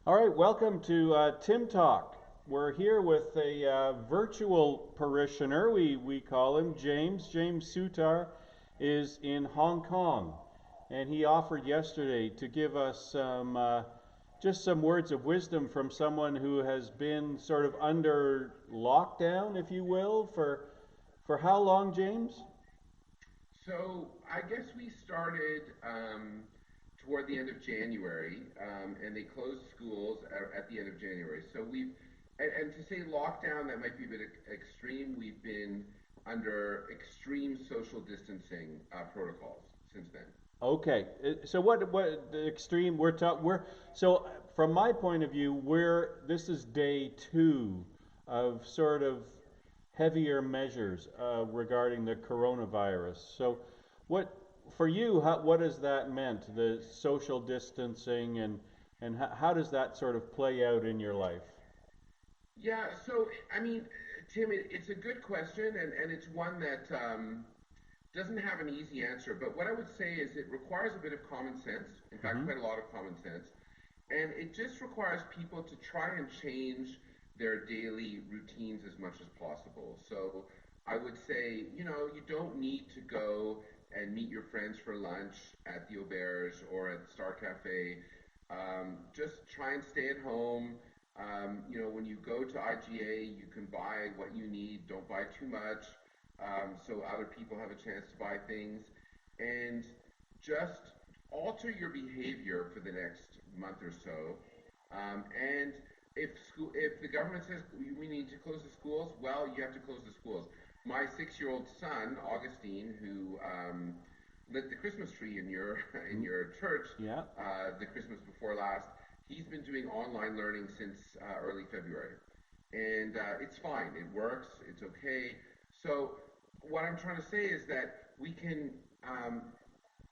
All right, welcome to Tim Talk. We're here with a virtual parishioner. We call him James. James Soutar is in Hong Kong, and he offered yesterday to give us just some words of wisdom from someone who has been sort of under lockdown, if you will, for how long, James? So I guess we started toward the end of January, and they closed schools at the end of January. So and to say lockdown, that might be a bit extreme. We've been under extreme social distancing protocols since then. Okay, so what the extreme we're so from my point of view, we're this is day two of sort of heavier measures regarding the coronavirus. So what for you, what has that meant? The social distancing and how does that sort of play out in your life? Yeah, so I mean, Tim, it's a good question, and it's one that doesn't have an easy answer. But what I would say is it requires a bit of common sense. In fact, Hmm. quite a lot of common sense. And it just requires people to try and change their daily routines as much as possible. So I would say, you don't need to go and meet your friends for lunch at the Auberge or at the Star Cafe. Just try and stay at home. When you go to IGA, you can buy what you need. Don't buy too much, so other people have a chance to buy things. And just alter your behavior for the next month or so. And if the government says we need to close the schools, well, you have to close the schools. My 6-year-old son, Augustine, who lit the Christmas tree in your in your church Yeah. the Christmas before last, he's been doing online learning since early February, and it's fine. It works. It's okay. So what I'm trying to say is that um,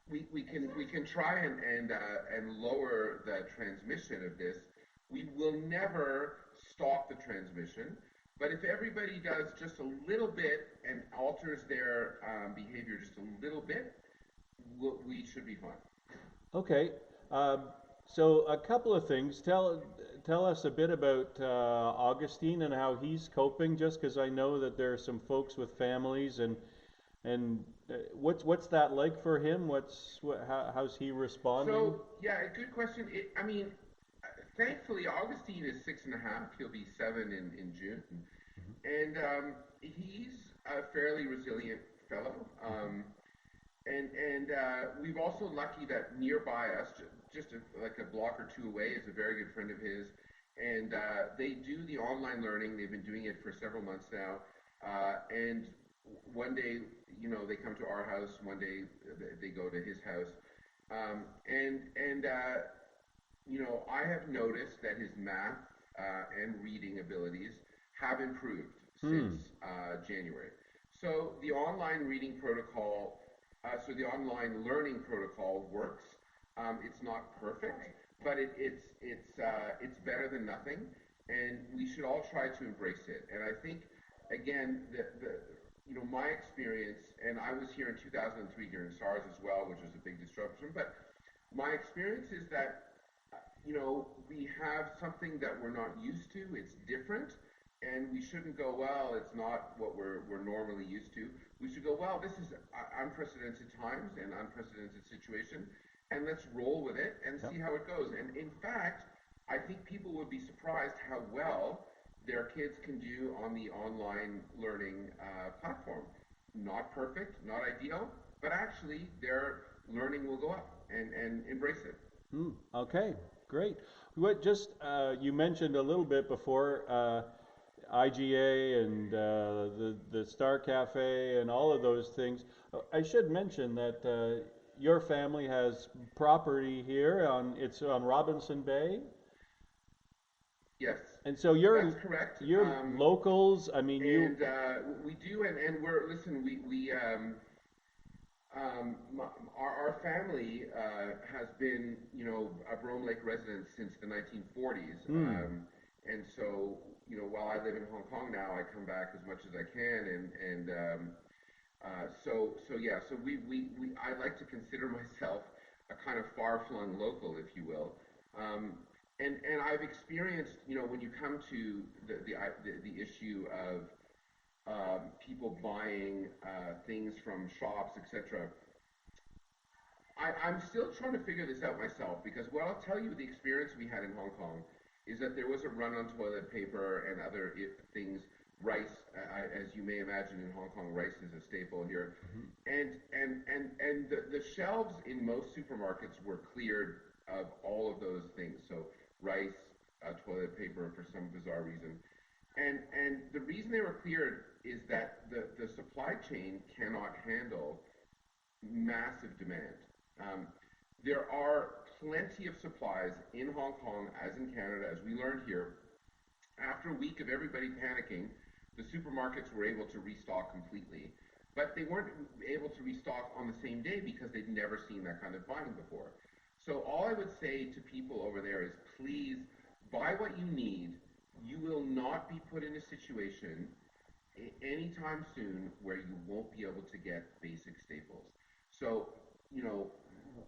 we can try and lower the transmission of this. We will never stop the transmission, but if everybody does just a little bit and alters their behavior just a little bit, we should be fine. Okay. Um, so a couple of things. Tell us a bit about Augustine and how he's coping. Just because I know that there are some folks with families and what's that like for him? How's he responding? So yeah, a good question. I mean, thankfully Augustine is 6.5. He'll be 7 in June, and he's a fairly resilient fellow. And we've also lucky that nearby us, like a block or two away, is a very good friend of his, and they do the online learning. They've been doing it for several months now, and one day, they come to our house. One day, they go to his house, and I have noticed that his math and reading abilities have improved since Hmm. January. So the online learning protocol works. It's not perfect, but it's better than nothing, and we should all try to embrace it. And I think, again, my experience, and I was here in 2003 during SARS as well, which was a big disruption. But my experience is that we have something that we're not used to. It's different, and we shouldn't go, well, it's not what we're normally used to. We should go, well, this is unprecedented times and unprecedented situation, and let's roll with it and Yep. see how it goes. And in fact, I think people would be surprised how well their kids can do on the online learning platform. Not perfect, not ideal, but actually their learning will go up, and embrace it. Hmm. Okay. Great. What just you mentioned a little bit before IGA and the Star Cafe and all of those things. I should mention that your family has property here it's on Robinson Bay, Yes, and so that's correct. you're locals. I mean, you. And we do, and we're listen. Our family has been, a Brome Lake resident since the 1940s, Hmm. and so while I live in Hong Kong now, I come back as much as I can, so yeah, so I like to consider myself a kind of far-flung local, if you will. Um, and I've experienced, when you come to the issue of people buying things from shops, etc. I'm still trying to figure this out myself, because what I'll tell you, the experience we had in Hong Kong is that there was a run on toilet paper and other things. Rice, as you may imagine, in Hong Kong, rice is a staple here, Mhm. and the shelves in most supermarkets were cleared of all of those things. So rice, toilet paper, for some bizarre reason, and the reason they were cleared is that the supply chain cannot handle massive demand. Um, there are plenty of supplies in Hong Kong, as in Canada, as we learned here. After a week of everybody panicking, the supermarkets were able to restock completely, but they weren't able to restock on the same day because they'd never seen that kind of buying before. So all I would say to people over there is, please buy what you need. You will not be put in a situation anytime soon where you won't be able to get basic staples. So, you know,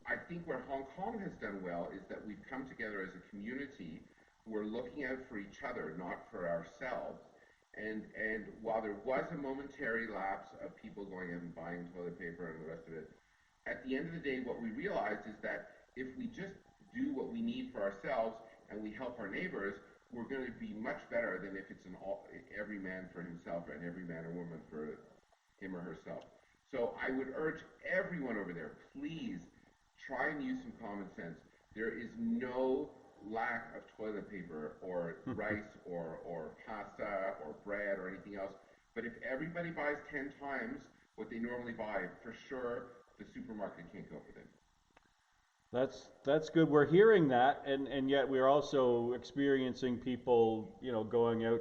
I think where Hong Kong has done well is that we've come together as a community. We're looking out for each other, not for ourselves. And while there was a momentary lapse of people going out and buying toilet paper and the rest of it, at the end of the day, what we realized is that if we just do what we need for ourselves and we help our neighbors, we're going to be much better than if it's every man for himself and every man or woman for him or herself. So I would urge everyone over there, please try and use some common sense. There is no lack of toilet paper or rice or pasta or bread or anything else. But if everybody buys 10 times what they normally buy, for sure the supermarket can't cope with it. That's good. We're hearing that, and yet we're also experiencing people, going out.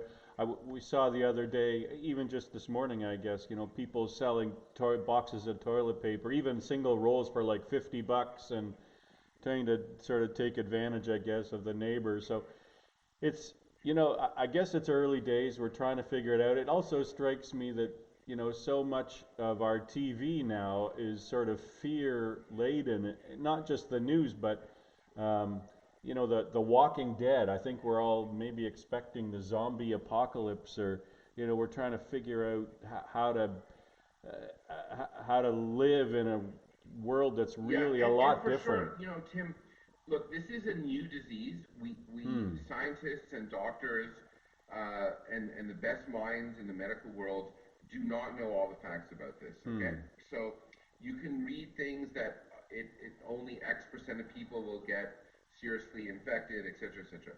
We saw the other day, even just this morning, I guess, people selling boxes of toilet paper, even single rolls for like $50, and trying to sort of take advantage, I guess, of the neighbors. So it's, I guess it's early days. We're trying to figure it out. It also strikes me that, so much of our TV now is sort of fear laden, not just the news, but, the Walking Dead. I think we're all maybe expecting the zombie apocalypse, or, we're trying to figure out how to live in a world that's Yeah, really a and lot for different. sure, Tim, look, this is a new disease. We Hmm. scientists and doctors and the best minds in the medical world do not know all the facts about this, okay? Hmm. So you can read things that it only X% of people will get seriously infected, et cetera, et cetera.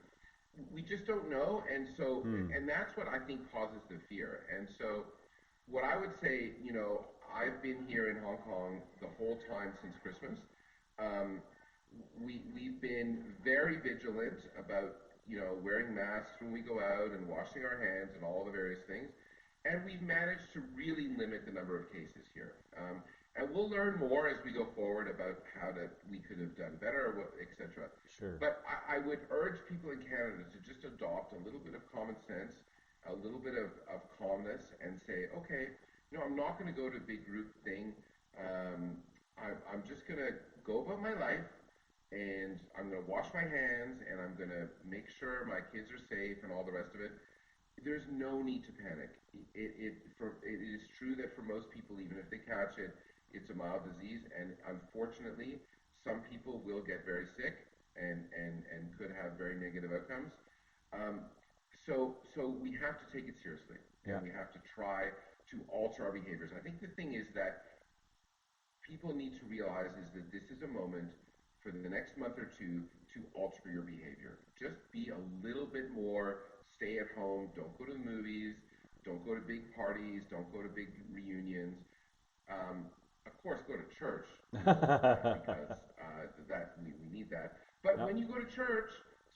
We just don't know, Hmm. and that's what I think causes the fear. And so what I would say, I've been here in Hong Kong the whole time since Christmas. Um, we've been very vigilant about, wearing masks when we go out and washing our hands and all the various things. And we've managed to really limit the number of cases here. And we'll learn more as we go forward about how we could have done better, etc. Sure. But I would urge people in Canada to just adopt a little bit of common sense, a little bit of calmness, and say, okay, I'm not going to go to a big group thing. I'm just going to go about my life, and I'm going to wash my hands, and I'm going to make sure my kids are safe and all the rest of it. There's no need to panic. It is true that for most people, even if they catch it, it's a mild disease, and unfortunately, some people will get very sick and could have very negative outcomes. Um, so we have to take it seriously, Yeah. and we have to try to alter our behaviors. I think the thing is that people need to realize is that this is a moment for the next month or two to alter your behavior. Just be a little bit more stay at home. Don't go to the movies. Don't go to big parties. Don't go to big reunions. Of course, go to church because that we need that. But Yeah. when you go to church,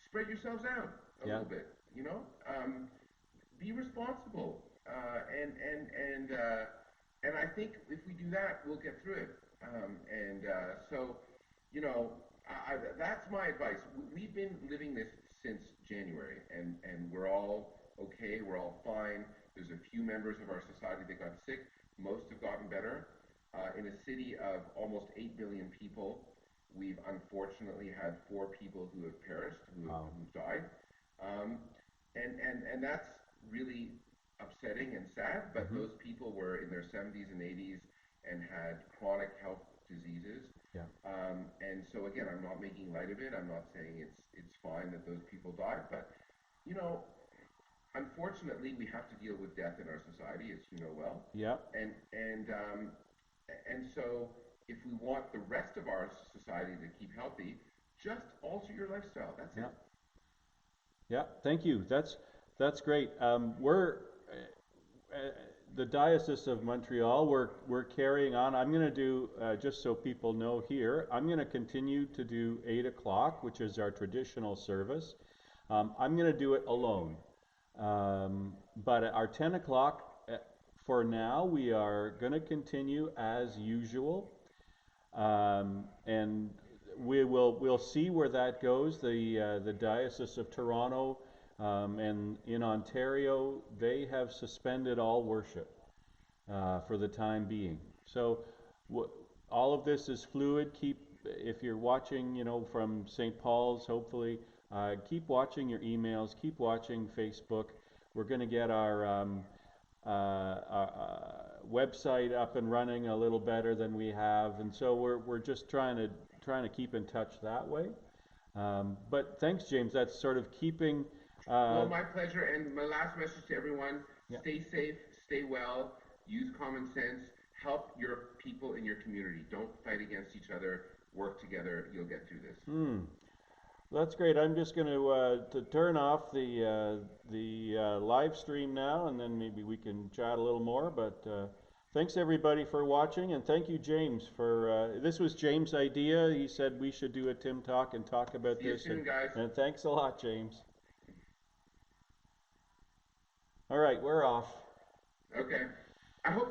spread yourselves out a Yeah. little bit. Be responsible, and I think if we do that, we'll get through it. So, that's my advice. We've been living this since January, and we're all okay. We're all fine. There's a few members of our society that got sick. Most have gotten better. In a city of almost 8 million people, we've unfortunately had 4 people who have perished, who've Wow. died. Um, and that's really upsetting and sad, but Mm-hmm. those people were in their 70s and 80s and had chronic health diseases. Yeah. And so again, I'm not making light of it. I'm not saying it's fine that those people died, but you know, unfortunately, we have to deal with death in our society, as you know well. Yeah. And so, if we want the rest of our society to keep healthy, just alter your lifestyle. That's Yeah. it. Yeah. Thank you. That's great. We're uh, the Diocese of Montreal. We're carrying on. I'm going to do just so people know here. I'm going to continue to do 8 o'clock, which is our traditional service. I'm going to do it alone. But at our 10 o'clock, for now, we are going to continue as usual. And we'll see where that goes. The Diocese of Toronto and in Ontario, they have suspended all worship for the time being. So all of this is fluid. If you're watching, from St. Paul's, hopefully, keep watching your emails. Keep watching Facebook. We're going to get our website up and running a little better than we have, and so we're just trying to keep in touch that way. But thanks, James. That's sort of keeping. Well, my pleasure. And my last message to everyone: Yeah. stay safe, stay well, use common sense, help your people in your community. Don't fight against each other. Work together. You'll get through this. That's great. I'm just going to turn off the live stream now, and then maybe we can chat a little more. But thanks everybody for watching, and thank you, James, for this was James' idea. He said we should do a Tim Talk and talk about See you this. soon, guys. And thanks a lot, James. All right, we're off. Okay. I hope.